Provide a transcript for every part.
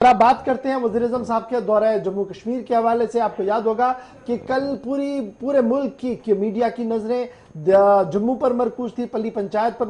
आप बात करते हैं वज़ीर-ए-आज़म साहब के दौरे जम्मू कश्मीर के हवाले से। आपको याद होगा कि कल पूरे मुल्क की मीडिया की नजरें जम्मू पर मरकूज थी, पल्ली पंचायत पर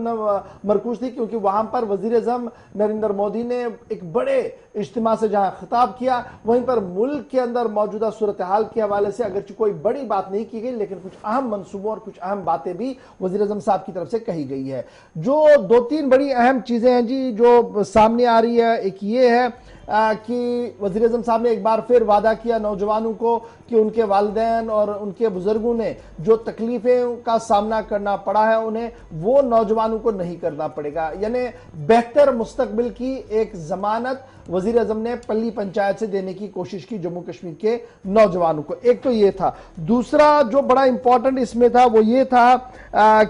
मरकूज थी, क्योंकि वहां पर वज़ीर-ए-आज़म नरेंद्र मोदी ने एक बड़े इज्तिमा से जहां खिताब किया, वहीं पर मुल्क के अंदर मौजूदा सूरत हाल के हवाले से अगरचे कोई बड़ी बात नहीं की गई, लेकिन कुछ अहम मंसूबों और कुछ अहम बातें भी वज़ीर-ए-आज़म साहब की तरफ से कही गई है। जो दो तीन बड़ी अहम चीजें हैं जी जो सामने आ रही है, एक ये है कि वज़ीर-ए-आज़म साहब ने एक बार फिर वादा किया नौजवानों को कि उनके वालिदैन और उनके बुजुर्गों ने जो तकलीफें का सामना करना पड़ा है उन्हें वो नौजवानों को नहीं करना पड़ेगा, यानी बेहतर मुस्तकबिल की एक जमानत वज़ीर-ए-आज़म ने पल्ली पंचायत से देने की कोशिश की जम्मू कश्मीर के नौजवानों को। एक तो ये था। दूसरा जो बड़ा इंपॉर्टेंट इसमें था वो ये था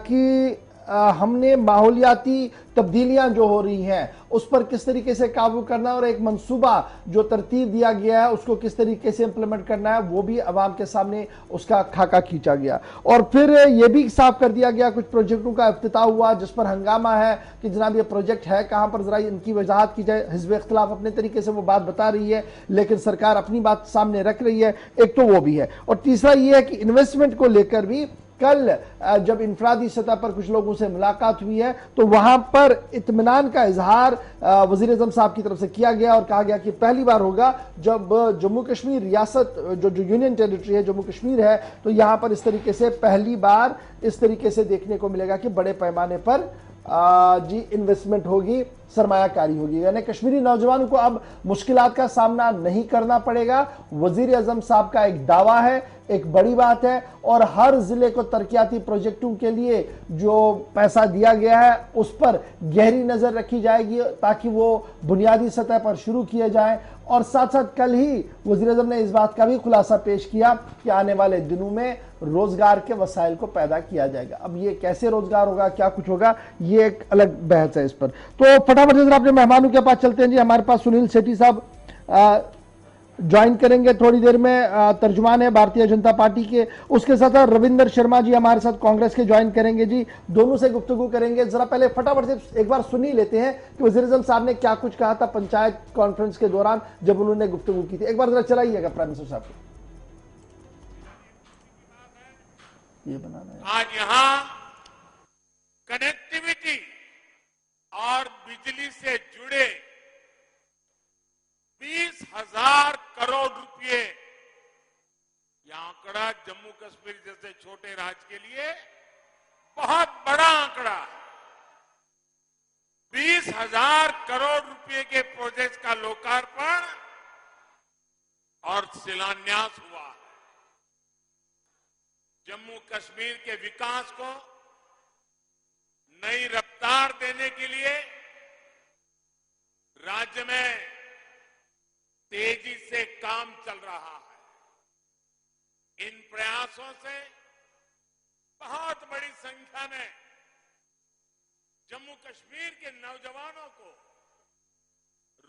कि हमने माहौलियाती तब्दीलियां जो हो रही हैं उस पर किस तरीके से काबू करना और एक मंसूबा जो तरतीब दिया गया है उसको किस तरीके से इंप्लीमेंट करना है वो भी अवाम के सामने उसका खाका खींचा गया। और फिर यह भी साफ कर दिया गया, कुछ प्रोजेक्टों का इफ्तिताह हुआ जिस पर हंगामा है कि जनाब ये प्रोजेक्ट है कहां पर, जरा इनकी वजाहत की जाए। हिज़्ब इख्तिलाफ अपने तरीके से वो बात बता रही है लेकिन सरकार अपनी बात सामने रख रही है, एक तो वो भी है। और तीसरा ये है कि इन्वेस्टमेंट को लेकर भी कल जब इंफरादी सतह पर कुछ लोगों से मुलाकात हुई है तो वहां पर इत्मीनान का इजहार वज़ीर-ए-आज़म साहब की तरफ से किया गया और कहा गया कि पहली बार होगा जब जम्मू कश्मीर रियासत जो यूनियन टेरिटरी है जम्मू कश्मीर है तो यहां पर इस तरीके से पहली बार इस तरीके से देखने को मिलेगा कि बड़े पैमाने पर जी इन्वेस्टमेंट होगी, सरमायाकारी होगी, यानी कश्मीरी नौजवानों को अब मुश्किलात का सामना नहीं करना पड़ेगा। वज़ीर-ए-आज़म साहब का एक दावा है, एक बड़ी बात है। और हर जिले को तरक्याती प्रोजेक्टों के लिए जो पैसा दिया गया है उस पर गहरी नजर रखी जाएगी ताकि वो बुनियादी सतह पर शुरू किए जाएं। और साथ साथ कल ही वज़ीर-ए-आज़म ने इस बात का भी खुलासा पेश किया कि आने वाले दिनों में रोजगार के वसाइल को पैदा किया जाएगा। अब ये कैसे रोजगार होगा, क्या कुछ होगा, ये एक अलग बहस है इस पर। तो फटाफट से अपने मेहमानों के पास चलते हैं जी। हमारे पास सुनील सेठी साहब ज्वाइन करेंगे थोड़ी देर में, तर्जुमान है भारतीय जनता पार्टी के। उसके साथ रविंदर शर्मा जी हमारे साथ कांग्रेस के ज्वाइन करेंगे जी। दोनों से गुफ्तगू करेंगे। जरा पहले फटाफट से एक बार सुन ही लेते हैं कि वज़ीर-ए-आज़म साहब ने क्या कुछ कहा था पंचायत कॉन्फ्रेंस के दौरान जब उन्होंने गुफ्तगू की थी। एक बार जरा चलाइएगा प्राइम मिनिस्टर साहब को। ये बनाना है। आज यहां कनेक्टिविटी और बिजली से जुड़े 20,000 करोड़ रुपए, यह आंकड़ा जम्मू कश्मीर जैसे छोटे राज्य के लिए बहुत बड़ा आंकड़ा है। 20,000 करोड़ रुपए के प्रोजेक्ट का लोकार्पण और शिलान्यास हुआ है। जम्मू कश्मीर के विकास को नई रफ्तार देने के लिए राज्य में तेजी से काम चल रहा है। इन प्रयासों से बहुत बड़ी संख्या में जम्मू कश्मीर के नौजवानों को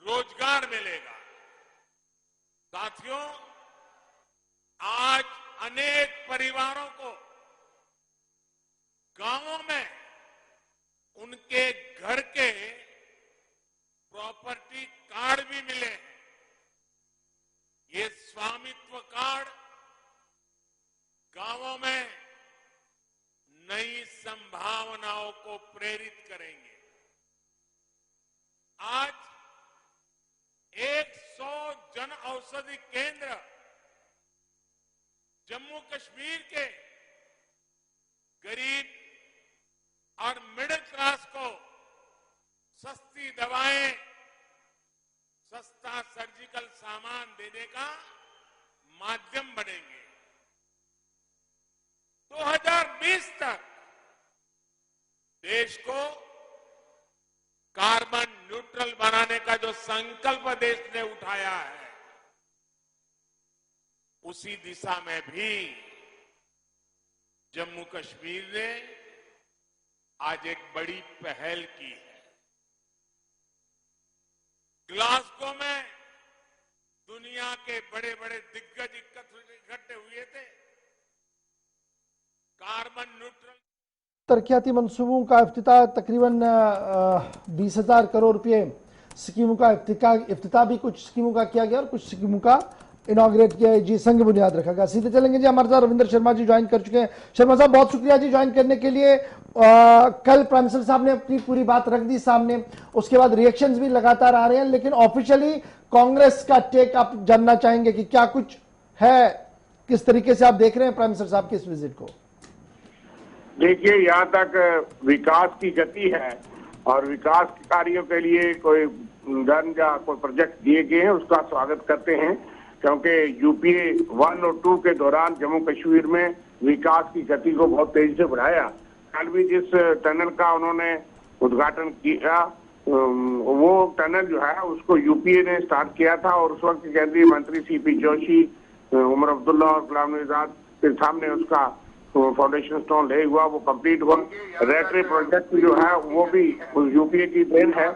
रोजगार मिलेगा। साथियों, आज अनेक परिवारों को गांवों में उनके घर के प्रॉपर्टी कार्ड भी मिले हैं। ये स्वामित्व कार्ड गांवों में नई संभावनाओं को प्रेरित करेंगे। आज 100 जन औषधि केंद्र जम्मू कश्मीर के गरीब और मिडिल क्लास को सस्ती दवाएं, सस्ता सर्जिकल सामान देने का माध्यम बनेंगे। 2020 तक देश को कार्बन न्यूट्रल बनाने का जो संकल्प देश ने उठाया है उसी दिशा में भी जम्मू कश्मीर ने आज एक बड़ी पहल की है। ग्लासगो में दुनिया के बड़े बड़े दिग्गज इकट्ठे हुए थे। कार्बन न्यूट्रल तरक्याती मंसूबों का इफ्तिताह तकरीबन 20,000 करोड़ रुपए स्कीमों का इफ्तिताह भी कुछ स्कीमों का किया गया और कुछ स्कीमों का इनॉग्रेट किया जी, संग बुनियाद रखा गया। सीधे चलेंगे जी, हमारे साथ रविंद्र शर्मा जी ज्वाइन कर चुके हैं। शर्मा साहब बहुत शुक्रिया जी ज्वाइन करने के लिए। कल प्राइम मिनिस्टर साहब ने अपनी पूरी बात रख दी सामने, उसके बाद रिएक्शंस भी लगातार आ रहे हैं, लेकिन ऑफिशियली कांग्रेस का टेक आप जानना चाहेंगे कि क्या कुछ है, किस तरीके से आप देख रहे हैं प्राइम मिनिस्टर साहब की इस विजिट को? देखिए, यहाँ तक विकास की गति है और विकास के कार्यों के लिए कोई धन या कोई प्रोजेक्ट दिए गए हैं, उसका स्वागत करते हैं, क्योंकि यूपीए 1 और 2 के दौरान जम्मू कश्मीर में विकास की गति को बहुत तेजी से बढ़ाया। कल भी जिस टनल का उन्होंने उद्घाटन किया, वो टनल जो है उसको यूपीए ने स्टार्ट किया था और उस वक्त केंद्रीय मंत्री सीपी जोशी, उमर अब्दुल्ला और गुलाम नबी आजाद के सामने उसका फाउंडेशन स्टोन ले हुआ, वो कंप्लीट हुआ। रेटरी प्रोजेक्ट जो है वो भी यूपीए की देन है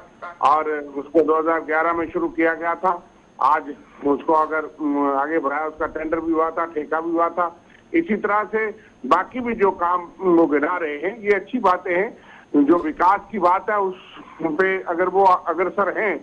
और उसको 2011 में शुरू किया गया था। आज उसको अगर आगे बढ़ाया, उसका टेंडर भी हुआ था, ठेका भी हुआ था। इसी तरह से बाकी भी जो काम वो गिना रहे हैं, ये अच्छी बातें हैं। जो विकास की बात है उस पे अगर वो अग्रसर हैं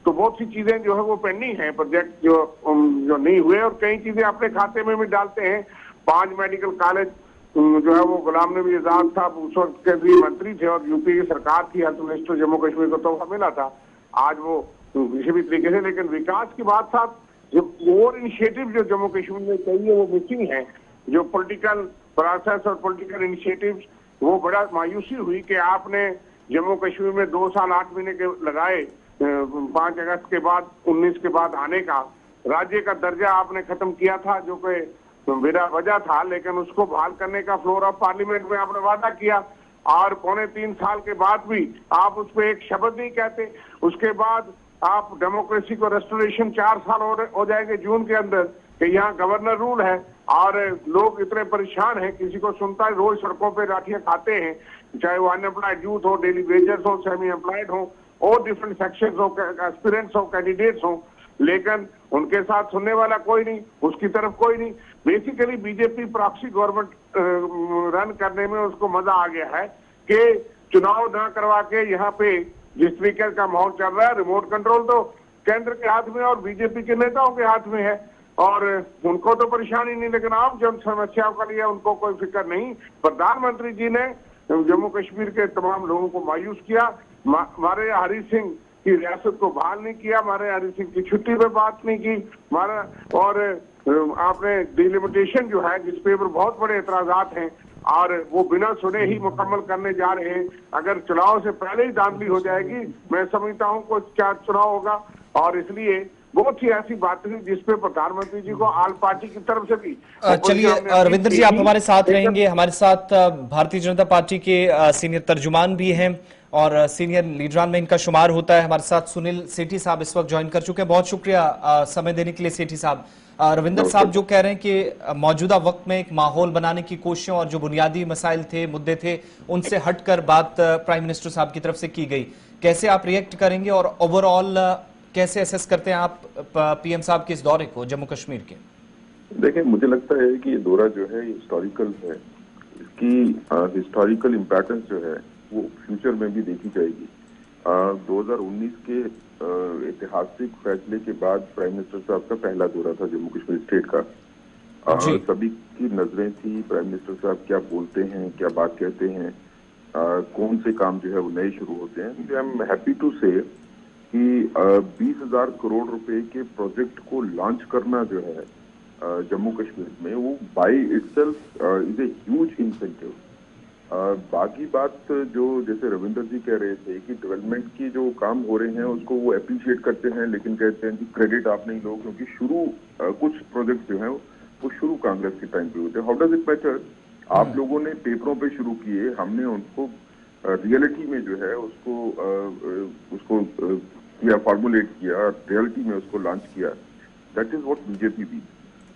तो बहुत सी चीजें जो है वो पेंडिंग है, प्रोजेक्ट जो नहीं हुए, और कई चीजें अपने खाते में भी डालते हैं। 5 मेडिकल कॉलेज जो है वो गुलाम नबी आजाद था, उस वक्त केंद्रीय मंत्री थे और यूपी की सरकार थी, हेल्थ मिनिस्टर जम्मू कश्मीर को तोहफा मिला था। आज वो किसी भी तरीके से, लेकिन विकास की बात साथ जो और इनिशिएटिव जो जम्मू कश्मीर में चाहिए वो मिसिंग है। जो पॉलिटिकल प्रोसेस और पॉलिटिकल इनिशिएटिव, वो बड़ा मायूसी हुई कि आपने जम्मू कश्मीर में 2 साल 8 महीने के लगाए 5 अगस्त के बाद 19 के बाद आने का। राज्य का दर्जा आपने खत्म किया था जो कि बिना वजह था, लेकिन उसको बहाल करने का फ्लोर ऑफ पार्लियामेंट में आपने वादा किया और 3.25 साल के बाद भी आप उस पर एक शब्द नहीं कहते। उसके बाद आप डेमोक्रेसी को रेस्टोरेशन 4 साल हो जाएंगे जून के अंदर कि यहाँ गवर्नर रूल है और लोग इतने परेशान हैं, किसी को सुनता है, रोज सड़कों पे लाठियां खाते हैं, चाहे वो अनएम्प्लॉयड यूथ हो, डेली वेजर्स हो, सेमी एम्प्लॉयड हो और डिफरेंट सेक्शंस हो, एस्पिरेंट्स हो, कैंडिडेट्स हो, लेकिन उनके साथ सुनने वाला कोई नहीं, उसकी तरफ कोई नहीं। Basically BJP proxy government run करने में उसको मजा आ गया है कि चुनाव न करवा के यहाँ पे जिस तरीके का माहौल चल रहा है, रिमोट कंट्रोल तो केंद्र के हाथ में और बीजेपी के नेताओं के हाथ में है और उनको तो परेशानी नहीं, लेकिन आम जन समस्याओं का लिए उनको कोई फिक्र नहीं। प्रधानमंत्री जी ने जम्मू कश्मीर के तमाम लोगों को मायूस किया। हमारे हरी सिंह की रियासत को बहाल नहीं किया, हमारे हरी सिंह की छुट्टी पे बात नहीं की, हमारा और आपने डिलिमिटेशन जो है जिस पे बहुत बड़े एतराजात हैं और वो बिना सुने ही मुकम्मल करने जा रहे हैं। अगर चुनाव से पहले ही धांधली हो जाएगी, मैं समझता हूँ कुछ 4 चुनाव होगा और इसलिए बहुत सी ऐसी बातें हैं जिसपे प्रधानमंत्री जी को आल पार्टी की तरफ से भी। चलिए रविंद्र जी, आप हमारे साथ रहेंगे। हमारे साथ भारतीय जनता पार्टी के सीनियर तर्जुमान भी हैं और सीनियर लीडरान में इनका शुमार होता है। हमारे साथ सुनील सेठी साहब इस वक्त ज्वाइन कर चुके हैं। बहुत शुक्रिया समय देने के लिए सेठी साहब। रविंद्र साहब जो कह रहे हैं कि मौजूदा वक्त में एक माहौल बनाने की कोशिशों और जो बुनियादी मसाइल थे, मुद्दे थे, उनसे हटकर बात प्राइम मिनिस्टर साहब की तरफ से की गई, कैसे आप रिएक्ट करेंगे और ओवरऑल कैसे असेस करते हैं आप पीएम साहब के इस दौरे को जम्मू कश्मीर के? देखिए, मुझे लगता है कि ये दौरा जो है हिस्टोरिकल है। इसकी हिस्टोरिकल इम्पोर्टेंस जो है वो फ्यूचर में भी देखी जाएगी। 2019 के ऐतिहासिक फैसले के बाद प्राइम मिनिस्टर साहब का पहला दौरा था जम्मू कश्मीर स्टेट का। सभी की नजरें थी प्राइम मिनिस्टर साहब क्या बोलते हैं, क्या बात कहते हैं, कौन से काम जो है वो नए शुरू होते हैं। आई एम हैप्पी टू से कि 20,000 करोड़ रुपए के प्रोजेक्ट को लॉन्च करना जो है जम्मू कश्मीर में, वो by itself is a huge incentive. बाकी बात जो जैसे रविंद्र जी कह रहे थे कि डेवलपमेंट की जो काम हो रहे हैं उसको वो अप्रिशिएट करते हैं, लेकिन कहते हैं कि क्रेडिट आप नहीं लो क्योंकि शुरू कुछ प्रोजेक्ट जो है वो शुरू कांग्रेस के टाइम पे होते हैं। How does it matter? आप लोगों ने पेपरों पे शुरू किए, हमने उनको रियलिटी में जो है उसको किया, फॉर्मुलेट किया, रियलिटी में उसको लॉन्च किया। दैट इज व्हाट बीजेपी भी।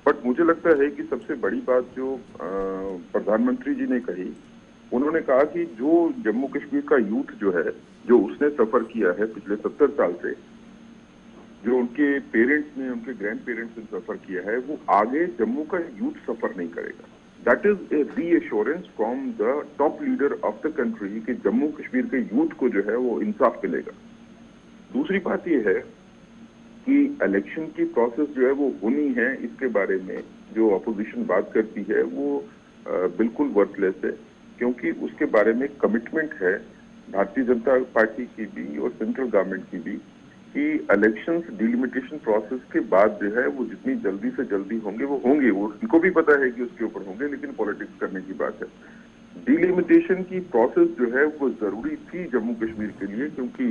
बट मुझे लगता है कि सबसे बड़ी बात जो प्रधानमंत्री जी ने कही, उन्होंने कहा कि जो जम्मू कश्मीर का यूथ जो है, जो उसने सफर किया है पिछले 70 साल से, जो उनके पेरेंट्स ने, उनके ग्रैंड पेरेंट्स ने सफर किया है, वो आगे जम्मू का यूथ सफर नहीं करेगा। That is a reassurance from the top leader of the country कि जम्मू कश्मीर के यूथ को जो है वो इंसाफ मिलेगा। दूसरी बात यह है कि इलेक्शन की प्रोसेस जो है वो होनी है, इसके बारे में जो अपोजिशन बात करती है वो बिल्कुल वर्थलेस है, क्योंकि उसके बारे में कमिटमेंट है भारतीय जनता पार्टी की भी और सेंट्रल गवर्नमेंट की भी कि इलेक्शंस डिलिमिटेशन प्रोसेस के बाद जो है वो जितनी जल्दी से जल्दी होंगे वो होंगे। वो उनको भी पता है कि उसके ऊपर होंगे, लेकिन पॉलिटिक्स करने की बात है। डिलिमिटेशन की प्रोसेस जो है वो जरूरी थी जम्मू कश्मीर के लिए, क्योंकि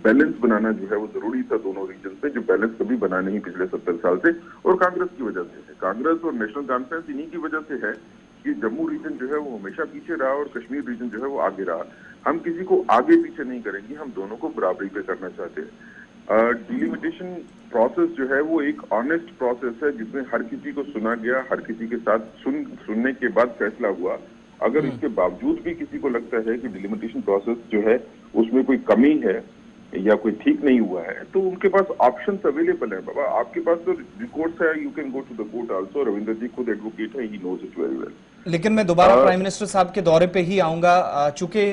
बैलेंस बनाना जो है वो जरूरी था दोनों रीजन में, जो बैलेंस कभी बना नहीं पिछले 70 साल से, और कांग्रेस की वजह से है। कांग्रेस और नेशनल कॉन्फ्रेंस इन्हीं की वजह से है कि जम्मू रीजन जो है वो हमेशा पीछे रहा और कश्मीर रीजन जो है वो आगे रहा। हम किसी को आगे पीछे नहीं करेंगे, हम दोनों को बराबरी पे करना चाहते हैं। डिलिमिटेशन प्रोसेस जो है वो एक ऑनेस्ट प्रोसेस है, जिसमें हर किसी को सुना गया, हर किसी के साथ सुनने के बाद फैसला हुआ। अगर इसके बावजूद भी किसी को लगता है कि डिलिमिटेशन प्रोसेस जो है उसमें कोई कमी है या कोई ठीक नहीं हुआ है, तो उनके पास ऑप्शंस अवेलेबल है। बाबा, आपके पास तो रिकॉर्ड्स है, you can go to the court also. Ravinder ji खुद एडवोकेट है, he knows it very well. लेकिन मैं दोबारा प्राइम मिनिस्टर साहब के दौरे पे ही आऊंगा, चूंकि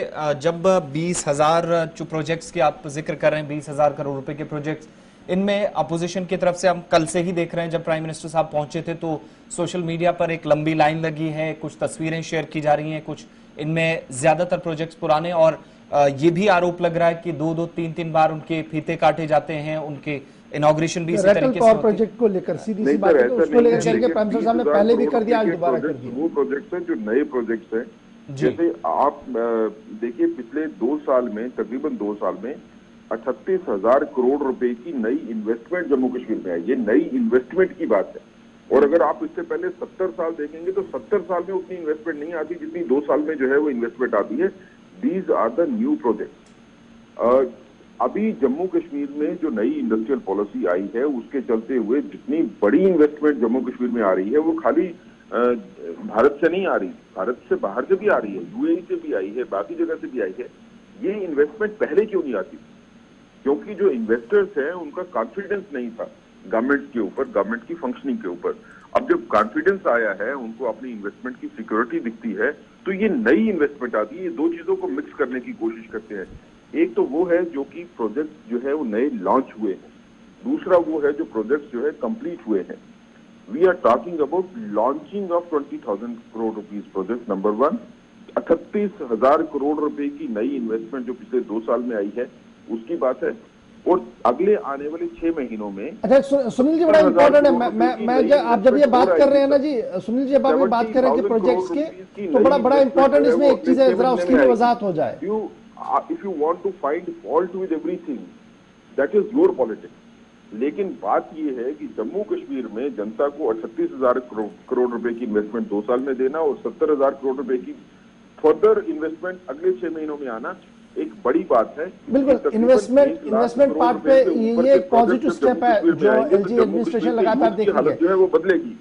जब 20,000 जो प्रोजेक्ट्स की आप जिक्र कर रहे हैं, 20,000 करोड़ रुपए के प्रोजेक्ट्स, इनमें अपोजिशन की तरफ से हम कल से ही देख रहे हैं, जब प्राइम मिनिस्टर साहब पहुंचे थे तो सोशल मीडिया पर एक लंबी लाइन लगी है, कुछ तस्वीरें शेयर की जा रही हैं, कुछ इनमें ज्यादातर प्रोजेक्ट्स पुराने, और ये भी आरोप लग रहा है कि 2-2, 3-3 बार उनके फीते काटे जाते हैं, उनके इनॉग्रेशन भी इसी तरीके से प्रोजेक्ट को लेकर सीधी सी बात है, उसको लेकर करेंगे। प्राइम मिनिस्टर साहब ने पहले भी कर दिया, आज दोबारा कर दिया। वो प्रोजेक्ट्स हैं जो नए प्रोजेक्ट्स हैं। जैसे आप देखिए, पिछले 2 साल में, तकरीबन 2 साल में 38,000 करोड़ रुपए की नई इन्वेस्टमेंट जम्मू कश्मीर में है। ये नई इन्वेस्टमेंट की बात है। और अगर आप इससे पहले 70 साल देखेंगे तो 70 साल में उतनी इन्वेस्टमेंट नहीं आती जितनी 2 साल में जो है वो इन्वेस्टमेंट आती है। These are the new project. अभी जम्मू कश्मीर में जो नई इंडस्ट्रियल पॉलिसी आई है, उसके चलते हुए जितनी बड़ी इन्वेस्टमेंट जम्मू कश्मीर में आ रही है, वो खाली भारत से नहीं आ रही, भारत से बाहर से भी आ रही है, यूएई से भी आई है, बाकी जगह से भी आई है। ये इन्वेस्टमेंट पहले क्यों नहीं आती? क्योंकि जो इन्वेस्टर्स हैं उनका कॉन्फिडेंस नहीं था गवर्नमेंट के ऊपर, गवर्नमेंट की फंक्शनिंग के ऊपर। अब जब कॉन्फिडेंस आया है, उनको अपनी इन्वेस्टमेंट की सिक्योरिटी दिखती है, तो ये नई इन्वेस्टमेंट आती है। ये दो चीजों को मिक्स करने की कोशिश करते हैं। एक तो वो है जो कि प्रोजेक्ट जो है वो नए लॉन्च हुए हैं, दूसरा वो है जो प्रोजेक्ट जो है कंप्लीट हुए हैं। We are talking about launching of 20,000 crore rupees project number 1। 38,000 crore रुपए की नई इन्वेस्टमेंट जो पिछले 2 साल में आई है, उसकी बात है। और अगले आने वाले 6 महीनों में, अच्छा सुनील जी, बड़ा इंपॉर्टेंट है, आप जब ये बात कर रहे हैं ना जी, सुनील जी, जब आप ये बात कर रहे थे प्रोजेक्ट्स के, तो बड़ा इंपॉर्टेंट इसमें एक चीज है, जरा उसकी भी वजाहत हो जाए। If you want to find fault with everything, that is your politics. लेकिन बात यह है कि जम्मू कश्मीर में जनता को 38,000 करोड़ रुपए की इन्वेस्टमेंट 2 साल में देना और 70,000 करोड़ रुपए की फर्दर इन्वेस्टमेंट अगले 6 महीनों में आना एक बड़ी बात है। बिल्कुल, इन्वेस्टमेंट पार्ट पे ये एक पॉजिटिव स्टेप है जो एलजी एडमिनिस्ट्रेशन लगातार देख रही है, जो है वो बदलेगी।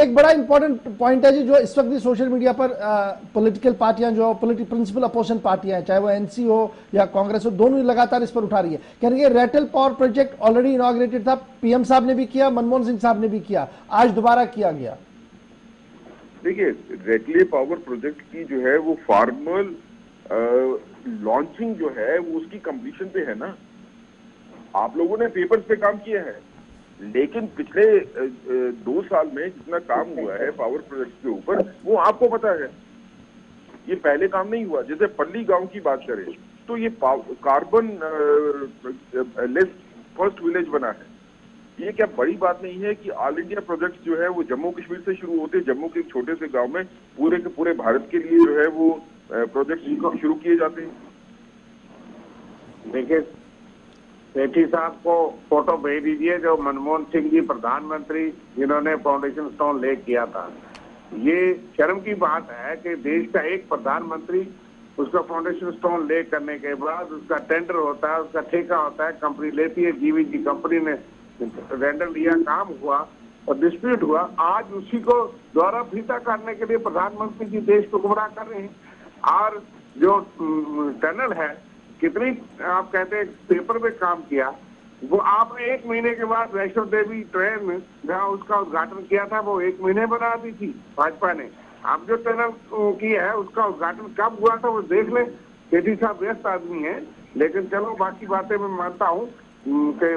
एक बड़ा इंपॉर्टेंट पॉइंट है जी, जो इस वक्त भी सोशल मीडिया पर पॉलिटिकल पार्टियां, जो प्रिंसिपल अपोजिशन पार्टियां हैं, चाहे वो एनसी हो या कांग्रेस हो, दोनों ही लगातार इस पर उठा रही है। कह रही है Ratle power project already inaugurated था, पीएम साहब ने भी किया, मनमोहन सिंह साहब ने भी किया, आज दोबारा किया गया। देखिए, रेटले पावर प्रोजेक्ट की जो है वो फॉर्मल लॉन्चिंग जो है वो उसकी कंप्लीशन पे है ना। आप लोगों ने पेपर्स पे काम किया है, लेकिन पिछले 2 साल में जितना काम हुआ है पावर प्रोजेक्ट के ऊपर, वो आपको पता है। ये पहले काम नहीं हुआ। जैसे पल्ली गांव की बात करें तो ये कार्बन लेस फर्स्ट विलेज बना है। ये क्या बड़ी बात नहीं है कि ऑल इंडिया प्रोजेक्ट जो है वो जम्मू कश्मीर से शुरू होते, जम्मू के एक छोटे से गांव में पूरे के पूरे भारत के लिए जो है वो प्रोजेक्ट शुरू किए जाते हैं। देखिए, सेठी साहब को फोटो भेज दीजिए, जो मनमोहन सिंह जी प्रधानमंत्री जिन्होंने फाउंडेशन स्टोन ले किया था। ये शर्म की बात है कि देश का एक प्रधानमंत्री, उसका फाउंडेशन स्टोन ले करने के बाद उसका टेंडर होता है, उसका ठेका होता है, कंपनी लेती है, जीवीजी कंपनी ने टेंडर लिया, काम हुआ और डिस्प्यूट हुआ। आज उसी को द्वारा फीता काटने के लिए प्रधानमंत्री जी देश को गुमराह कर रहे हैं। और जो टनल है, कितनी आप कहते हैं पेपर पे काम किया, वो आपने 1 महीने के बाद वैष्णो देवी ट्रेन जहाँ उसका उद्घाटन किया था, वो 1 महीने बना दी थी भाजपा ने। अब जो टनल की है उसका उद्घाटन कब हुआ था वो देख ले। सेठी साहब व्यस्त आदमी है, लेकिन चलो बाकी बातें मैं मानता हूँ कि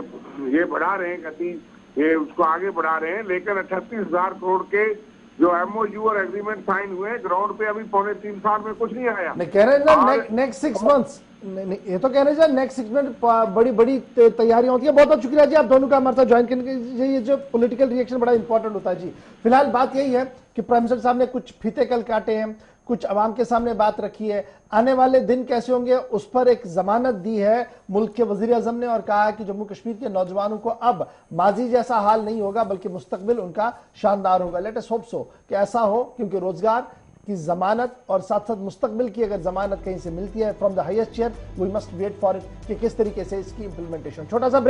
ये बढ़ा रहे हैं गति, ये उसको आगे बढ़ा रहे हैं, लेकिन 38,000 करोड़ के जो MOU और एग्रीमेंट साइन हुए हैं, ग्राउंड पे अभी 3.25 साल में कुछ नहीं आया। नहीं कह रहे हैं ना नेक्स्ट 6 मंथ्स, ये तो कह रहे हैं नेक्स्ट 6 मंथ बड़ी बड़ी तैयारियां होती है। बहुत बहुत शुक्रिया जी आप दोनों का हमारे साथ ज्वाइन करने के लिए। ये जो पॉलिटिकल रिएक्शन बड़ा इंपॉर्टेंट होता है जी। फिलहाल बात यही है कि प्राइम मिनिस्टर साहब ने कुछ फीते कल काटे हैं, कुछ अवाम के सामने बात रखी है, आने वाले दिन कैसे होंगे उस पर एक जमानत दी है मुल्क के वजीर आजम ने, और कहा है कि जम्मू कश्मीर के नौजवानों को अब माजी जैसा हाल नहीं होगा बल्कि मुस्तकबिल उनका शानदार होगा। लेट अस होप सो कि ऐसा हो, क्योंकि रोजगार की जमानत और साथ साथ मुस्तकबिल की अगर जमानत कहीं से मिलती है from the highest chair, we must wait for it कि किस तरीके से इसकी इंप्लीमेंटेशन। छोटा सा